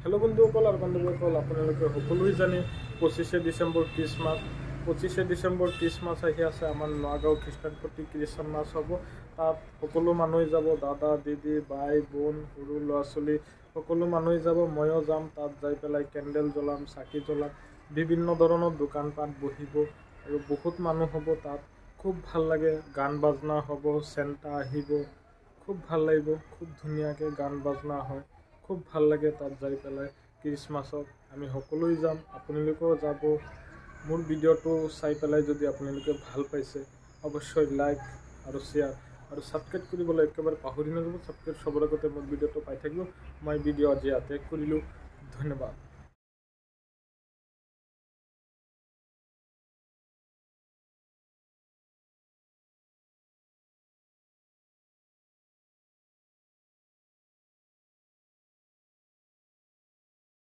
Hello बंधुসকল और बान्धवीসকল আপোনালোকে সকলোৱে জানে 25 ডিসেম্বৰ ক্ৰিসমাস 25 ডিসেম্বৰ ক্ৰিসমাস আহি আছে আমাৰ নগাঁও খ্ৰীষ্টান প্ৰতি ক্ৰিসমাস হ'ব তাত সকলো মানুহ যাব দাদা দিদি বাই বোন সৰু ল'ৰা ছোৱালী সকলো মানুহ যাব ময়ো যাম তাত যাই পেলাই কেন্ডেল জ্বলাম চাকি জ্বলাম বিভিন্ন ধৰণৰ দোকান পাট বহিব আৰু বহুত মানুহ হ'ব তাত খুব ভাল লাগে গান বাজনা হ'ব সেন্টা আহিব খুব ভাল লাগিব খুব ধুনীয়াকে গান বাজনা হয় খুব ভাল লাগে তাত যাই পেলাই ক্ৰিসমাসত আমি সকলোই যাম আপোনালোকেও যাব মোৰ ভিডিঅ'টো চাই পেলাই যদি আপোনালোকে ভাল পাইছে অৱশ্যই লাইক আৰু শেয়াৰ আৰু সাবস্ক্ৰাইব কৰিবলৈ একেবাৰে পাহৰি নাযাব সাবস্ক্ৰাইব সবৰ আগতে মোৰ ভিডিঅ'টো পাই থাকিব মই ভিডিঅ' আজি ইয়াতে কৰিলোঁ ধন্যবাদ।